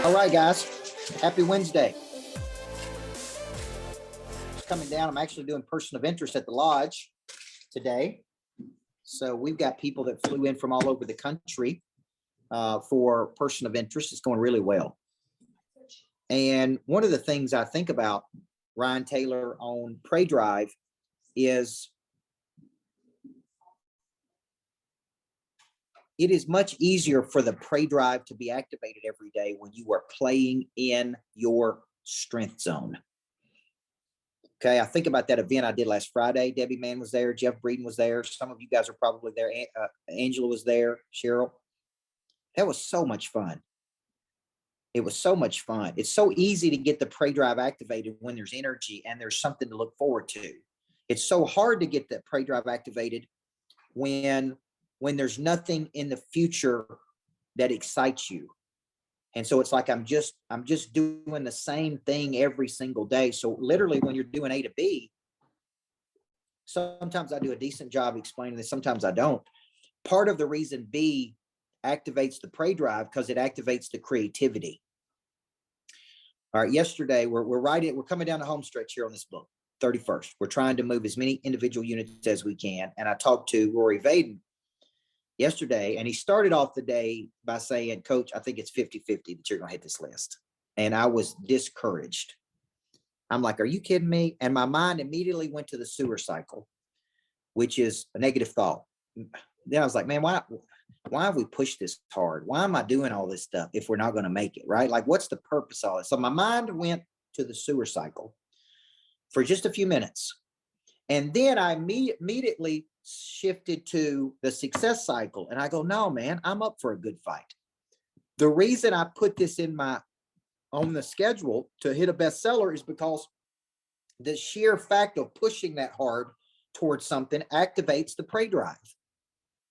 All right, guys. Happy Wednesday. It's coming down. I'm actually doing person of interest at the lodge today. So we've got people that flew in from all over the country for person of interest. It's going really well. And one of the things I think about, Ryan Taylor, on Pray Drive is it is much easier for the Pray Drive to be activated every day when you are playing in your strength zone. Okay, I think about that event I did last Friday. Debbie Mann was there. Jeff Breeden was there. Some of you guys are probably there. Angela was there. Cheryl. That was so much fun. It was so much fun. It's so easy to get the Pray Drive activated when there's energy and there's something to look forward to. It's so hard to get that Pray Drive activated when there's nothing in the future that excites you. And so it's like I'm just doing the same thing every single day. So literally when you're doing A to B, sometimes I do a decent job explaining this, sometimes I don't. Part of the reason B activates the Pray Drive because it activates the creativity. All right, yesterday we're coming down the home stretch here on this book, 31st. We're trying to move as many individual units as we can. And I talked to Rory Vaden yesterday, and he started off the day by saying, Coach, I think it's 50-50 that you're going to hit this list. And I was discouraged. I'm like, are you kidding me? And my mind immediately went to the sewer cycle, which is a negative thought. Then I was like, man, why have we pushed this hard? Why am I doing all this stuff if we're not going to make it, right? Like, what's the purpose of it? So my mind went to the sewer cycle for just a few minutes. And then I immediately shifted to the success cycle. And I go, no, man, I'm up for a good fight. The reason I put this on the schedule to hit a bestseller is because the sheer fact of pushing that hard towards something activates the Pray Drive,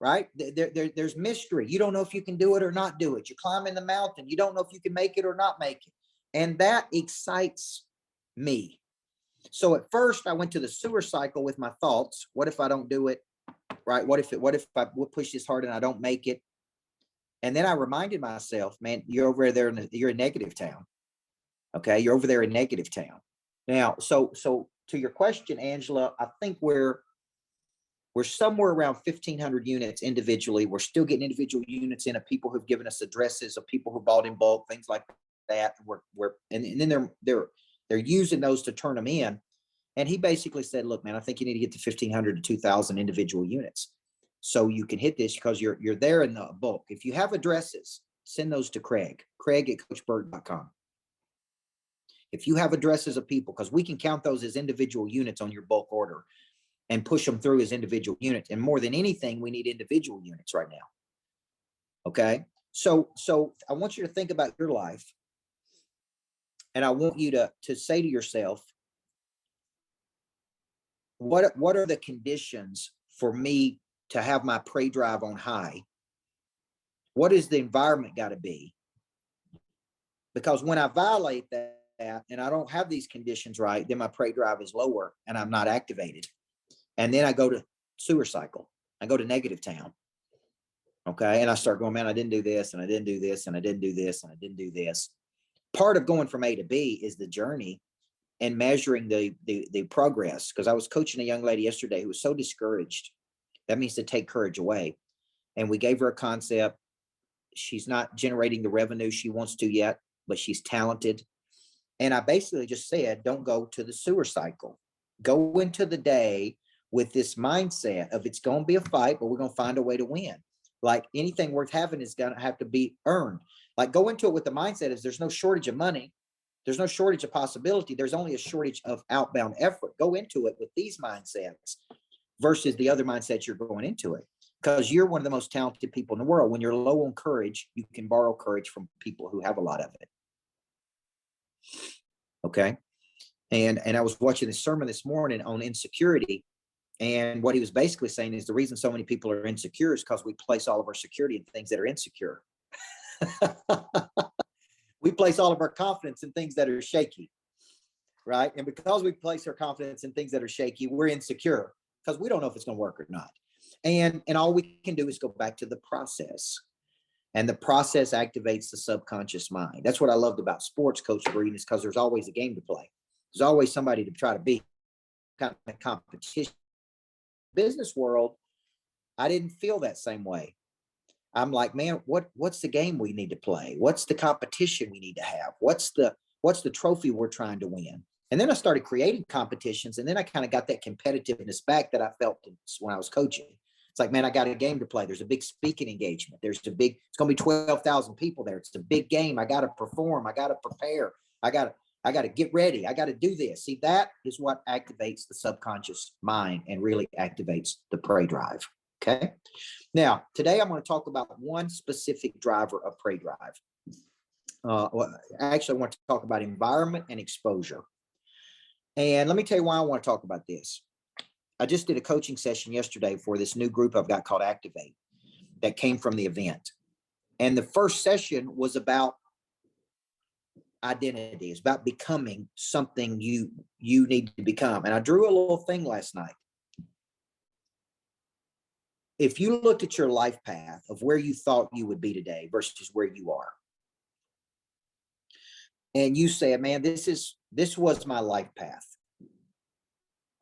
right? There's mystery. You don't know if you can do it or not do it. You're climbing the mountain. You don't know if you can make it or not make it. And that excites me. So at first I went to the sewer cycle with my thoughts. What if I don't do it? Right? What if I push this hard and I don't make it? And then I reminded myself, man, you're over there you're in negative town. Okay. You're over there in negative town. Now, so to your question, Angela, I think we're somewhere around 1,500 units individually. We're still getting individual units in of people who've given us addresses, of people who bought in bulk, things like that. And then they're using those to turn them in. And he basically said, look, man, I think you need to get to 1,500 to 2,000 individual units so you can hit this because you're there in the bulk. If you have addresses, send those to Craig at CoachBurt.com. If you have addresses of people, because we can count those as individual units on your bulk order and push them through as individual units. And more than anything, we need individual units right now. Okay. So I want you to think about your life. And I want you to say to yourself, what are the conditions for me to have my Pray Drive on high? What is the environment got to be? Because when I violate that and I don't have these conditions right, then my Pray Drive is lower and I'm not activated. And then I go to sewer cycle. I go to negative town. Okay. And I start going, man, I didn't do this and I didn't do this and I didn't do this and I didn't do this. Part of going from A to B is the journey and measuring the progress. Because I was coaching a young lady yesterday who was so discouraged. That means to take courage away. And we gave her a concept. She's not generating the revenue she wants to yet, but she's talented. And I basically just said, don't go to the sewer cycle. Go into the day with this mindset of it's going to be a fight, but we're going to find a way to win. Like anything worth having is going to have to be earned. Like go into it with the mindset is there's no shortage of money. There's no shortage of possibility. There's only a shortage of outbound effort. Go into it with these mindsets versus the other mindsets you're going into it. Because you're one of the most talented people in the world. When you're low on courage, you can borrow courage from people who have a lot of it. Okay. And I was watching this sermon this morning on insecurity. And what he was basically saying is the reason so many people are insecure is because we place all of our security in things that are insecure. We place all of our confidence in things that are shaky, right? And because we place our confidence in things that are shaky, we're insecure because we don't know if it's going to work or not. And all we can do is go back to the process. And the process activates the subconscious mind. That's what I loved about sports, Coach Burt, is because there's always a game to play. There's always somebody to try to beat, kind of competition. Business world, I didn't feel that same way. I'm like, man, what's the game we need to play? What's the competition we need to have? What's the trophy we're trying to win? And then I started creating competitions, and then I kind of got that competitiveness back that I felt when I was coaching. It's like, man, I got a game to play. There's a big speaking engagement. It's going to be 12,000 people there. It's a big game. I got to perform. I got to prepare. I got to get ready. I got to do this. See, that is what activates the subconscious mind and really activates the prey drive. Okay. Now, today I'm going to talk about one specific driver of prey drive. Actually, I want to talk about environment and exposure. And let me tell you why I want to talk about this. I just did a coaching session yesterday for this new group I've got called Activate that came from the event. And the first session was about identity. It's about becoming something you need to become. And I drew a little thing last night. If you looked at your life path of where you thought you would be today versus where you are, and you said, man, this was my life path.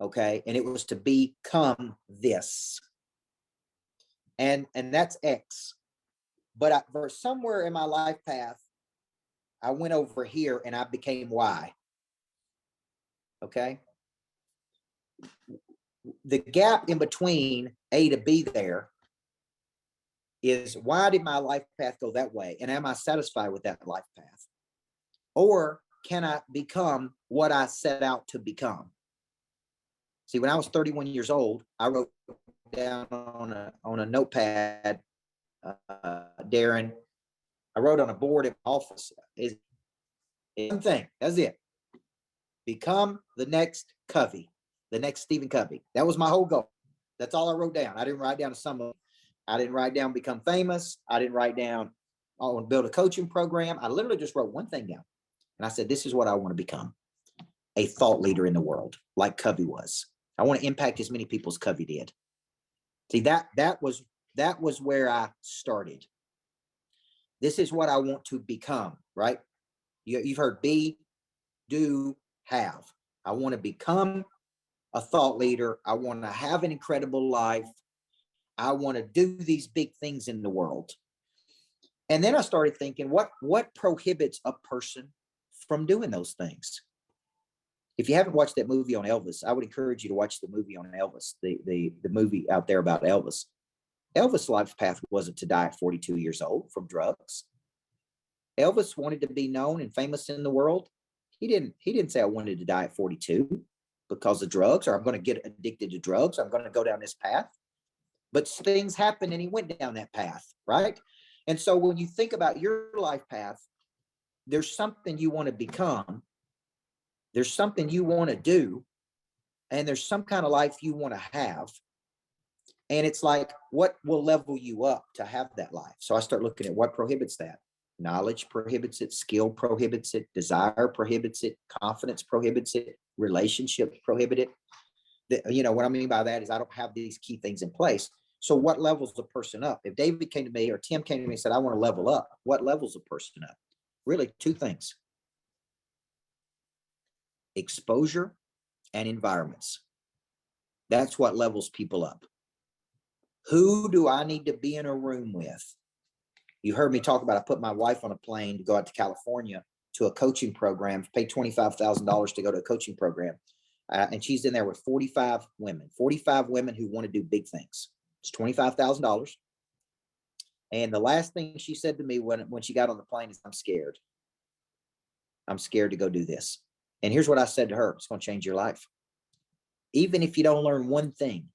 Okay. And it was to become this. And that's X. But for somewhere in my life path, I went over here and I became Y. Okay. The gap in between A to B there is, why did my life path go that way? And am I satisfied with that life path? Or can I become what I set out to become? See, when I was 31 years old, I wrote down on a notepad, Darren, I wrote on a board at my office, is one thing. That's it. Become the next Covey, the next Stephen Covey. That was my whole goal. That's all I wrote down. I didn't write down some of them. I didn't write down become famous. I didn't write down I want to build a coaching program. I literally just wrote one thing down. And I said, this is what I want to become. A thought leader in the world, like Covey was. I want to impact as many people as Covey did. See, that was where I started. This is what I want to become, right? You've heard be, do, have. I want to become a thought leader. I want to have an incredible life. I want to do these big things in the world. And then I started thinking, what prohibits a person from doing those things? If you haven't watched that movie on Elvis, I would encourage you to watch the movie on Elvis, the movie out there about Elvis. Elvis' life path wasn't to die at 42 years old from drugs. Elvis wanted to be known and famous in the world. He didn't say, I wanted to die at 42 because of drugs, or I'm going to get addicted to drugs. I'm going to go down this path. But things happened and he went down that path, right? And so when you think about your life path, there's something you want to become. There's something you want to do. And there's some kind of life you want to have. And it's like, what will level you up to have that life? So I start looking at what prohibits that. Knowledge prohibits it. Skill prohibits it. Desire prohibits it. Confidence prohibits it. Relationships prohibit it. What I mean by that is I don't have these key things in place. So what levels a person up? If David came to me or Tim came to me and said, I want to level up, what levels a person up? Really, two things: exposure and environments. That's what levels people up. Who do I need to be in a room with? You heard me talk about, I put my wife on a plane to go out to California to a coaching program, paid $25,000 to go to a coaching program. And she's in there with 45 women who want to do big things. It's $25,000. And the last thing she said to me when she got on the plane is, I'm scared. I'm scared to go do this. And here's what I said to her: it's going to change your life. Even if you don't learn one thing,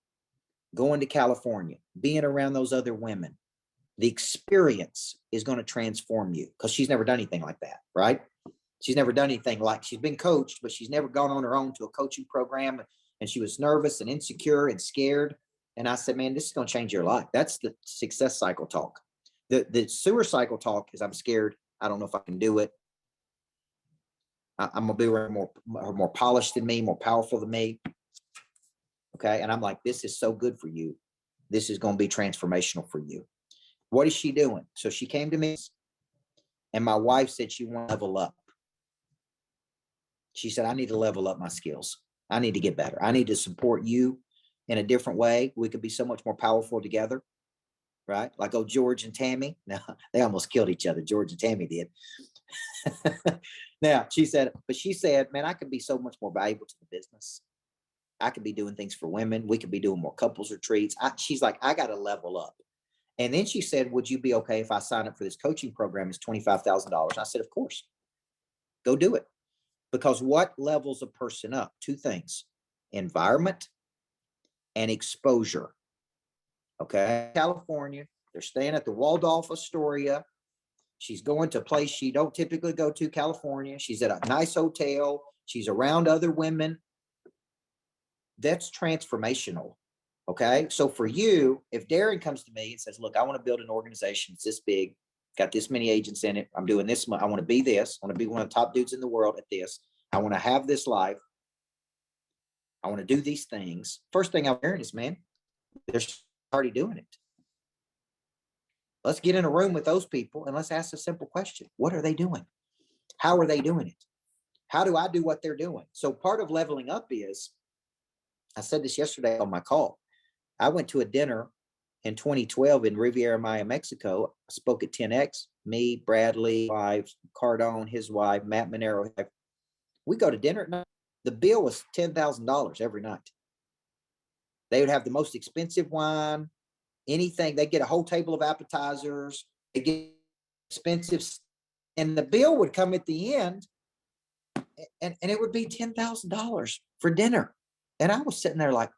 going to California, being around those other women, the experience is going to transform you, because she's never done anything like that, right? She's never done anything like, she's been coached, but she's never gone on her own to a coaching program. And she was nervous and insecure and scared. And I said, man, this is going to change your life. That's the success cycle talk. The sewer cycle talk is, I'm scared. I don't know if I can do it. I'm going to be more polished than me, more powerful than me. Okay. And I'm like, this is so good for you. This is going to be transformational for you. What is she doing? So she came to me, and my wife said she want to level up. She said, I need to level up my skills. I need to get better. I need to support you in a different way. We could be so much more powerful together, right? Like, oh, George and Tammy. No, they almost killed each other. George and Tammy did. Now, she said, man, I could be so much more valuable to the business. I could be doing things for women. We could be doing more couples retreats. She's like, I got to level up. And then she said, would you be okay if I sign up for this coaching program? It's $25,000. I said, of course, go do it. Because what levels a person up? Two things: environment and exposure. Okay. California, they're staying at the Waldorf Astoria. She's going to a place she don't typically go to, California. She's at a nice hotel. She's around other women. That's transformational. Okay. So for you, if Darren comes to me and says, look, I want to build an organization. It's this big, got this many agents in it. I'm doing this. I want to be this. I want to be one of the top dudes in the world at this. I want to have this life. I want to do these things. First thing I'm hearing is, man, they're already doing it. Let's get in a room with those people and let's ask a simple question. What are they doing? How are they doing it? How do I do what they're doing? So part of leveling up is, I said this yesterday on my call. I went to a dinner in 2012 in Riviera Maya, Mexico. I spoke at 10X, me, Bradley, wife, Cardone, his wife, Matt Monero. We go to dinner at night. The bill was $10,000 every night. They would have the most expensive wine, anything. They get a whole table of appetizers. They get expensive, and the bill would come at the end, and it would be $10,000 for dinner. And I was sitting there like,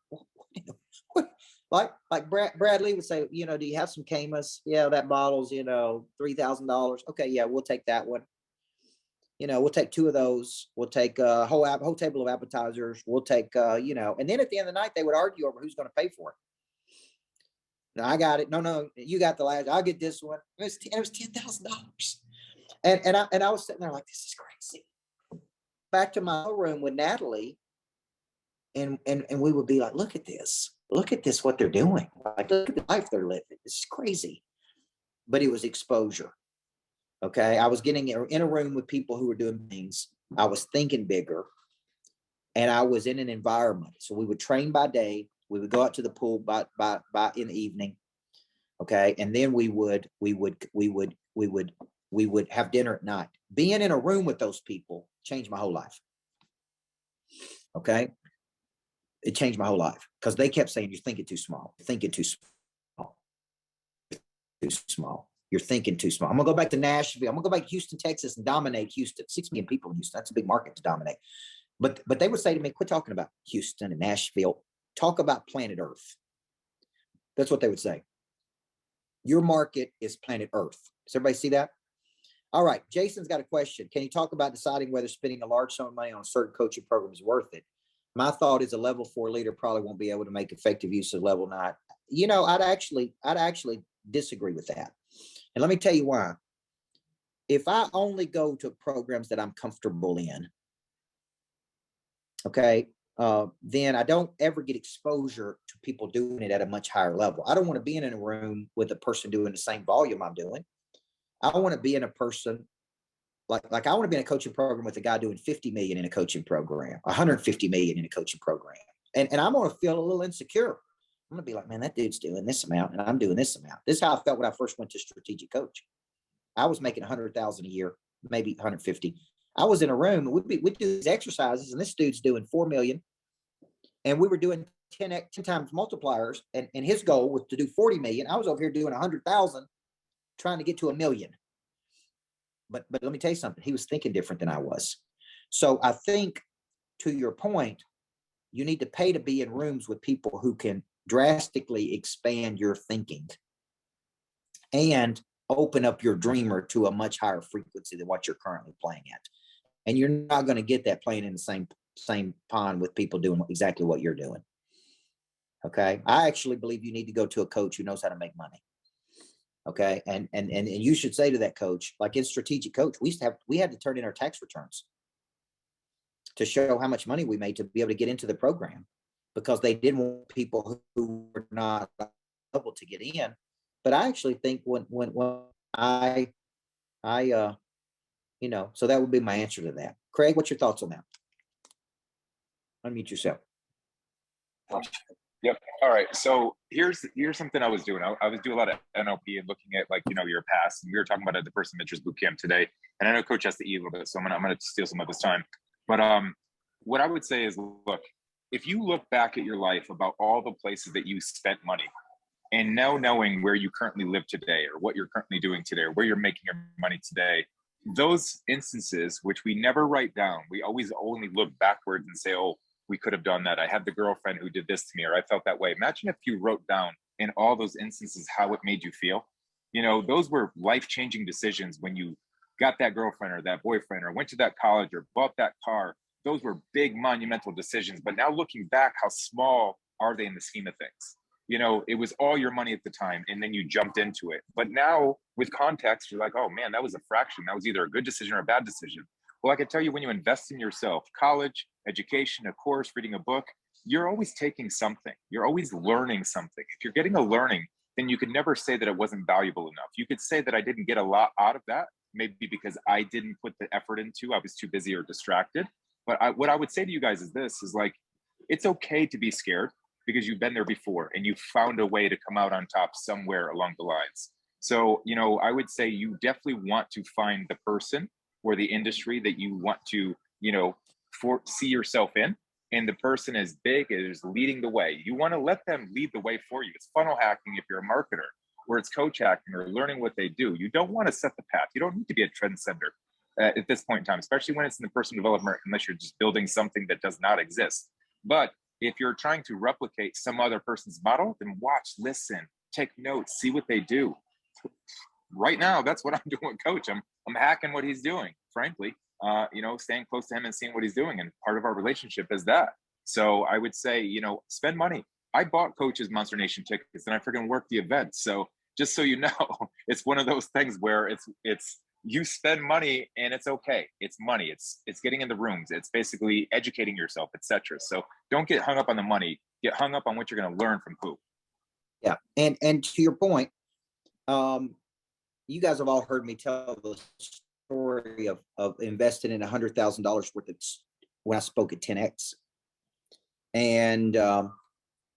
what? Like Bradley would say, do you have some Camus? Yeah, that bottle's, $3,000. Okay, yeah, we'll take that one. We'll take two of those. We'll take a whole table of appetizers. We'll take, and then at the end of the night, they would argue over who's going to pay for it. No, I got it. No, you got the last. I'll get this one. It was $10,000, and I was sitting there like, this is crazy. Back to my room with Natalie, and we would be like, look at this, what they're doing. Like, look at the life they're living. This is crazy. But it was exposure. Okay, I was getting in a room with people who were doing things. I was thinking bigger, and I was in an environment. So we would train by day. We would go out to the pool by in the evening. Okay, and then we would have dinner at night. Being in a room with those people changed my whole life. Okay, it changed my whole life because they kept saying, "You're thinking too small. You're thinking too small. Too small. You're thinking too small." I'm gonna go back to Nashville. I'm gonna go back to Houston, Texas, and dominate Houston. 6 million people in Houston. That's a big market to dominate. But they would say to me, "Quit talking about Houston and Nashville. Talk about planet Earth." That's what they would say. Your market is planet Earth. Does everybody see that? All right. Jason's got a question. Can you talk about deciding whether spending a large sum of money on a certain coaching program is worth it? My thought is a level 4 leader probably won't be able to make effective use of level 9. I'd actually disagree with that. And let me tell you why. If I only go to programs that I'm comfortable in, okay, then I don't ever get exposure to people doing it at a much higher level. I don't want to be in a room with a person doing the same volume I'm doing. I want to be in a person like I want to be in a coaching program with a guy doing 50 million in a coaching program, 150 million in a coaching program. And I'm going to feel a little insecure. I'm going to be like, man, that dude's doing this amount and I'm doing this amount. This is how I felt when I first went to strategic coach. I was making 100,000 a year, maybe 150. I was in a room and we'd do these exercises and this dude's doing 4 million. And we were doing 10 times multipliers. And his goal was to do 40 million. I was over here doing 100,000, trying to get to 1 million. But let me tell you something. He was thinking different than I was. So I think, to your point, you need to pay to be in rooms with people who can drastically expand your thinking and open up your dreamer to a much higher frequency than what you're currently playing at. And you're not going to get that playing in the same pond with people doing exactly what you're doing. Okay. I actually believe you need to go to a coach who knows how to make money. Okay. And you should say to that coach, like in strategic coach, we had to turn in our tax returns to show how much money we made to be able to get into the program, because they didn't want people who were not able to get in But I actually think when I so that would be my answer to that. Craig, what's your thoughts on that? Unmute yourself. Yep. All right. So here's something I was doing. I was doing a lot of NLP and looking at, like, your past. And we were talking about it at the Person Mentors Bootcamp today. And I know Coach has to eat a little bit, so I'm gonna steal some of his time. But what I would say is, look, if you look back at your life about all the places that you spent money, and now knowing where you currently live today, or what you're currently doing today, or where you're making your money today, those instances which we never write down, we always only look backwards and say, oh, we could have done that. I had the girlfriend who did this to me, or I felt that way. Imagine if you wrote down in all those instances how it made you feel. Those were life-changing decisions when you got that girlfriend or that boyfriend, or went to that college, or bought that car. Those were big, monumental decisions. But now looking back, how small are they in the scheme of things? It was all your money at the time, and then you jumped into it. But now with context, you're like, oh man, that was a fraction. That was either a good decision or a bad decision. Well, I can tell you, when you invest in yourself, college, education, a course, reading a book, you're always taking something. You're always learning something. If you're getting a learning, then you could never say that it wasn't valuable enough. You could say that I didn't get a lot out of that, maybe because I didn't put the effort into, I was too busy or distracted. But what I would say to you guys is this, is like, it's okay to be scared, because you've been there before and you found a way to come out on top somewhere along the lines. So, I would say you definitely want to find the person or the industry that you want to, see yourself in. And the person is big, is leading the way. You want to let them lead the way for you. It's funnel hacking if you're a marketer, or it's coach hacking, or learning what they do. You don't want to set the path. You don't need to be a trendsetter at this point in time, especially when it's in the personal development, unless you're just building something that does not exist. But if you're trying to replicate some other person's model, then watch, listen, take notes, see what they do. Right now, that's what I'm doing with Coach. I'm hacking what he's doing, frankly, staying close to him and seeing what he's doing. And part of our relationship is that. So I would say, spend money. I bought Coach's Monster Nation tickets and I freaking worked the event. So just so you know, it's one of those things where it's you spend money and it's okay. It's money. It's getting in the rooms. It's basically educating yourself, etc. So don't get hung up on the money. Get hung up on what you're going to learn from who. Yeah. And to your point, you guys have all heard me tell the story of investing in $100,000 worth of, when I spoke at 10X. And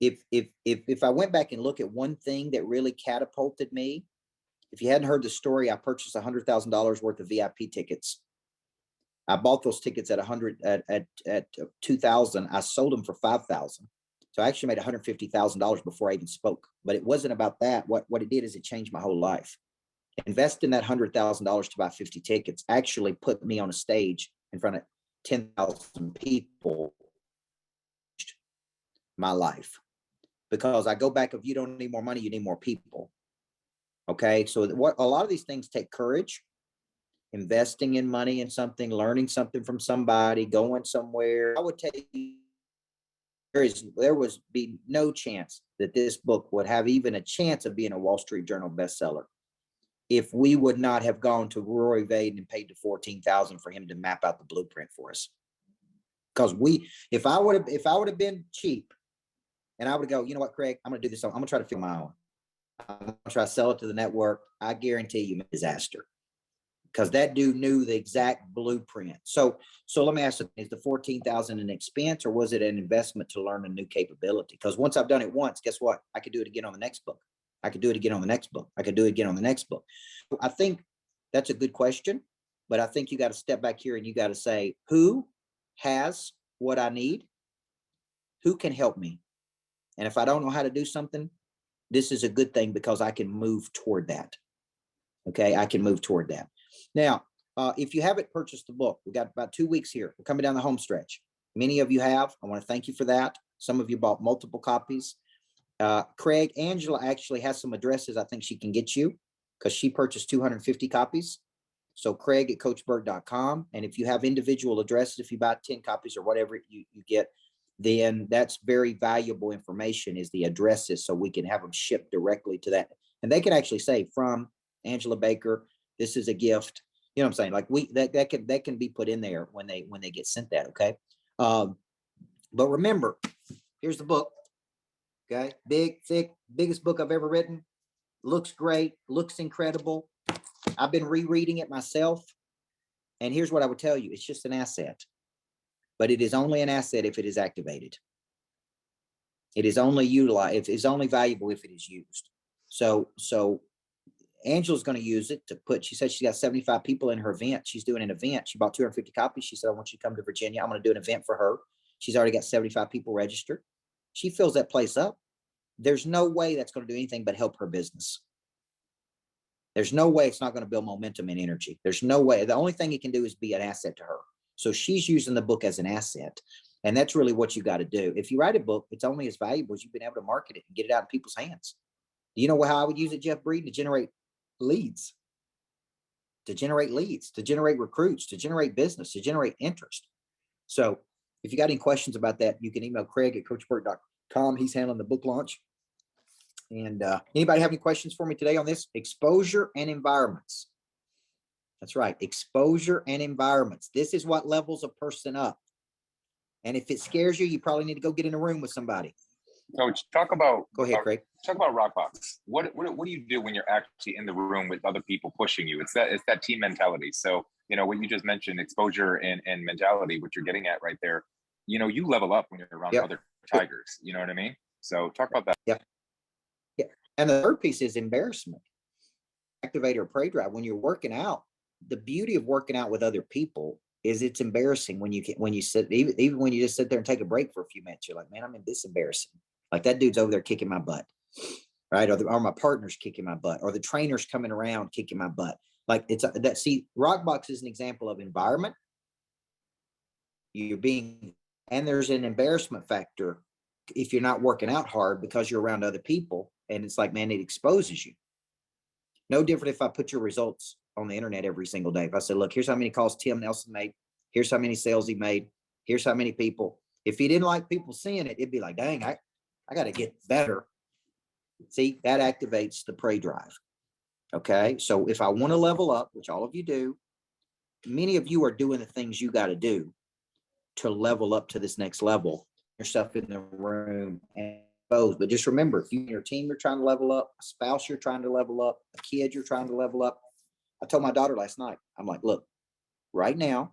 if I went back and look at one thing that really catapulted me, if you hadn't heard the story, I purchased $100,000 worth of VIP tickets. I bought those tickets at 2,000. I sold them for 5,000. So I actually made $150,000 before I even spoke. But it wasn't about that. What it did is it changed my whole life. Investing that $100,000 to buy 50 tickets actually put me on a stage in front of 10,000 people. My life, because I go back, if you don't need more money, you need more people. Okay, so what a lot of these things take courage. Investing in money in something, learning something from somebody, going somewhere. I would tell you, there was be no chance that this book would have even a chance of being a Wall Street Journal bestseller if we would not have gone to Rory Vaden and paid the $14,000 for him to map out the blueprint for us. Because if I would have been cheap, and I would go, you know what, Craig, I'm going to do this. I'm going to try to figure my own. I'm going to try to sell it to the network. I guarantee you disaster, because that dude knew the exact blueprint. So let me ask you, is the $14,000 an expense, or was it an investment to learn a new capability? Because once I've done it once, guess what? I could do it again on the next book. I could do it again on the next book. I could do it again on the next book. I think that's a good question, but I think you got to step back here and you got to say, who has what I need? Who can help me? And if I don't know how to do something, this is a good thing, because I can move toward that. Okay, I can move toward that. Now, if you haven't purchased the book, we've got about 2 weeks here. We're coming down the home stretch. Many of you have. I want to thank you for that. Some of you bought multiple copies. Craig, Angela actually has some addresses I think she can get you, because she purchased 250 copies. So Craig at CoachBurt.com. And if you have individual addresses, if you buy 10 copies or whatever you get, then that's very valuable information, is the addresses, so we can have them shipped directly to that. And they can actually say, from Angela Baker, this is a gift. You know what I'm saying? Like that can be put in there when they get sent that. Okay. But remember, here's the book. Okay. Big, thick, biggest book I've ever written. looks great, looks incredible. I've been rereading it myself. And here's what I would tell you. It's just an asset, but it is only an asset if it is activated. It is only utilized, if it's only valuable if it is used. So Angela's going to use it to put, she said she's got 75 people in her event. She's doing an event. She bought 250 copies. She said, I want you to come to Virginia. I'm going to do an event for her. She's already got 75 people registered. She fills that place up. There's no way that's going to do anything but help her business. There's no way it's not going to build momentum and energy. There's no way. The only thing it can do is be an asset to her. So she's using the book as an asset. And that's really what you got to do. If you write a book, it's only as valuable as you've been able to market it and get it out in people's hands. Do you know how I would use it, Jeff Breeden? To generate leads, to generate recruits, to generate business, to generate interest. So if you got any questions about that, you can email Craig at coachburt.com. He's handling the book launch. And anybody have any questions for me today on this? Exposure and environments. That's right. Exposure and environments. This is what levels a person up. And if it scares you, you probably need to go get in a room with somebody. Coach, talk about. Go ahead, Craig. Talk about Rockbox. What do you do when you're actually in the room with other people pushing you? It's that team mentality. So, what you just mentioned, exposure and mentality, what you're getting at right there. You level up when you're around other Tigers. You know what I mean? So talk about that. Yeah. Yeah. And the third piece is embarrassment. Activate or prey drive. When you're working out, the beauty of working out with other people is it's embarrassing when you sit, even when you just sit there and take a break for a few minutes, you're like, man, I'm in this embarrassing. Like that dude's over there kicking my butt, right? Or my partner's kicking my butt, or the trainer's coming around kicking my butt. Like Rockbox is an example of environment. And there's an embarrassment factor if you're not working out hard because you're around other people. And it's like, man, it exposes you. No different if I put your results on the internet every single day. If I said, look, here's how many calls Tim Nelson made. Here's how many sales he made. Here's how many people. If he didn't like people seeing it, it'd be like, dang, I got to get better. See, that activates the prey drive. Okay. So if I want to level up, which all of you do, many of you are doing the things you got to do to level up to this next level. Yourself in the room and both. But just remember, if you and your team are trying to level up, a spouse you're trying to level up, a kid you're trying to level up. I told my daughter last night, I'm like, look, right now,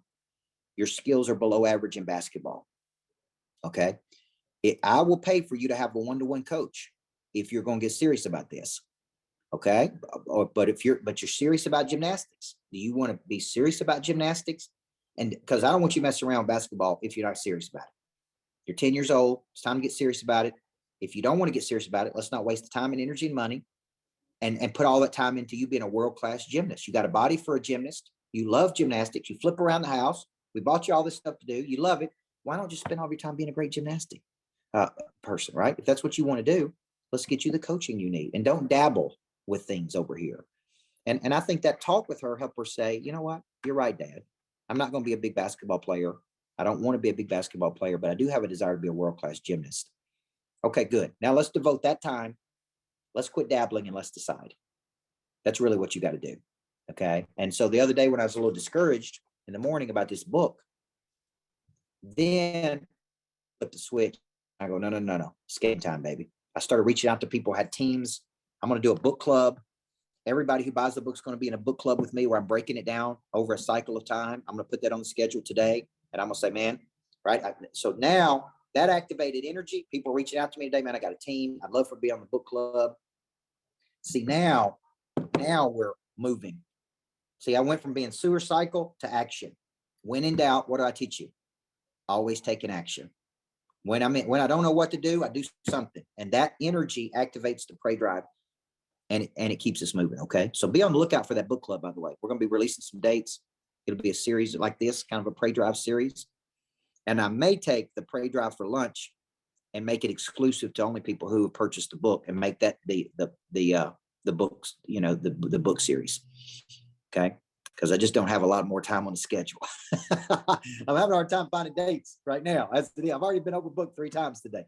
your skills are below average in basketball. Okay. I will pay for you to have a one-to-one coach if you're going to get serious about this. Okay. But you're serious about gymnastics. Do you want to be serious about gymnastics? And because I don't want you messing around with basketball if you're not serious about it. You're 10 years old. It's time to get serious about it. If you don't want to get serious about it, let's not waste the time and energy and money and put all that time into you being a world-class gymnast. You got a body for a gymnast. You love gymnastics. You flip around the house. We bought you all this stuff to do. You love it. Why don't you spend all your time being a great gymnastic person, right? If that's what you want to do, let's get you the coaching you need and don't dabble with things over here. And I think that talk with her helped her say, you know what? You're right, Dad. I'm not going to be a big basketball player. I don't want to be a big basketball player, but I do have a desire to be a world-class gymnast. Okay, good. Now let's devote that time. Let's quit dabbling and let's decide. That's really what you got to do. Okay. And so the other day when I was a little discouraged in the morning about this book, then flip the switch. I go, no. It's game time, baby. I started reaching out to people, had teams. I'm going to do a book club. Everybody who buys the book is going to be in a book club with me where I'm breaking it down over a cycle of time. I'm going to put that on the schedule today. And I'm going to say, man, right. So now that activated energy, people reaching out to me today, man, I got a team. I'd love for to be on the book club. See, now we're moving. See, I went from being sewer cycle to action. When in doubt, what do I teach you? Always take an action. When I don't know what to do, I do something. And that energy activates the prey drive and it keeps us moving. Okay. So be on the lookout for that book club, by the way. We're going to be releasing some dates. It'll be a series like this, kind of a prey drive series. And I may take the prey drive for lunch and make it exclusive to only people who have purchased the book and make that the books, the book series. Okay. Because I just don't have a lot more time on the schedule. I'm having a hard time finding dates right now. That's the deal. I've already been overbooked 3 times today.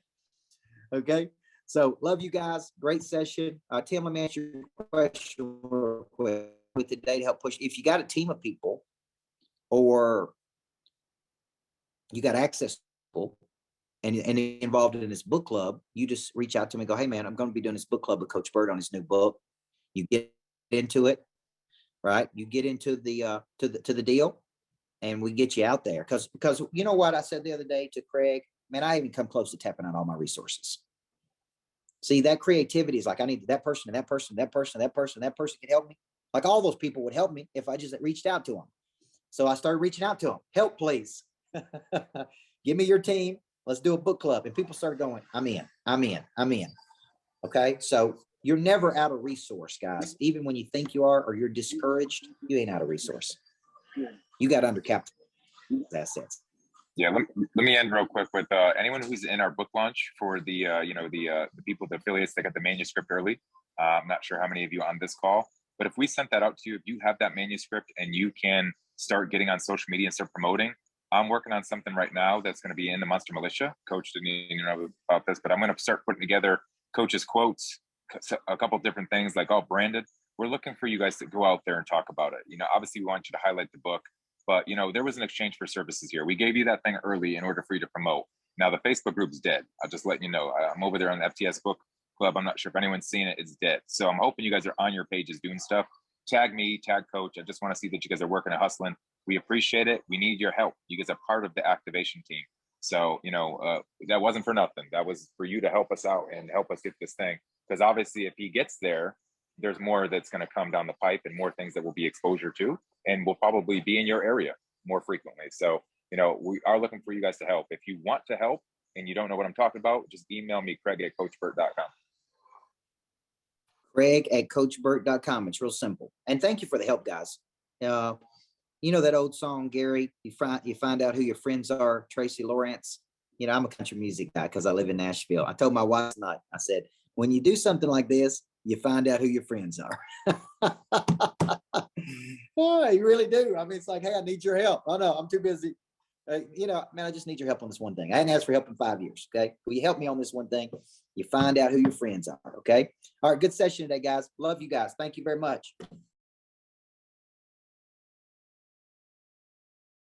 Okay. So love you guys. Great session. Tim, let me answer your question real quick with today to help push. If you got a team of people or you got access to people and involved in this book club, you just reach out to me and go, hey man, I'm going to be doing this book club with Coach Burt on his new book. You get into it, right? You get into the to the deal, and we get you out there. Because you know what I said the other day to Craig, man, I even come close to tapping out all my resources. See, that creativity is like, I need that person and that person, that person, that person, that person can help me. Like all those people would help me if I just reached out to them. So I started reaching out to them. Help, please. Give me your team. Let's do a book club. And people started going, I'm in, I'm in, I'm in. Okay. So you're never out of resource, guys. Even when you think you are, or you're discouraged, you ain't out of resource. You got undercapped assets. Yeah, let me end real quick with anyone who's in our book launch for the the people, the affiliates that got the manuscript early. I'm not sure how many of you on this call, but if we sent that out to you, if you have that manuscript and you can start getting on social media and start promoting, I'm working on something right now that's going to be in the Monster Militia. Coach didn't even know about this, but I'm going to start putting together Coach's quotes, a couple of different things like all branded. We're looking for you guys to go out there and talk about it. Obviously we want you to highlight the book. But, there was an exchange for services here. We gave you that thing early in order for you to promote. Now, the Facebook group's dead. I'll just let you know. I'm over there on the FTS book club. I'm not sure if anyone's seen it. It's dead. So I'm hoping you guys are on your pages doing stuff. Tag me, tag Coach. I just want to see that you guys are working and hustling. We appreciate it. We need your help. You guys are part of the activation team. So, that wasn't for nothing. That was for you to help us out and help us get this thing. Because obviously, if he gets there, there's more that's going to come down the pipe and more things that will be exposure to, and will probably be in your area more frequently. So, we are looking for you guys to help. If you want to help and you don't know what I'm talking about, just email me, Craig@CoachBurt.com. Craig@CoachBurt.com. It's real simple. And thank you for the help, guys. You know that old song, Gary, you find out who your friends are, Tracy Lawrence. I'm a country music guy because I live in Nashville. I told my wife tonight, I said, when you do something like this, you find out who your friends are. Oh, you really do. I mean, it's like, hey, I need your help. Oh no, I'm too busy. Man, I just need your help on this one thing. I hadn't asked for help in 5 years. Okay. Will you help me on this one thing? You find out who your friends are. Okay. All right. Good session today, guys. Love you guys. Thank you very much.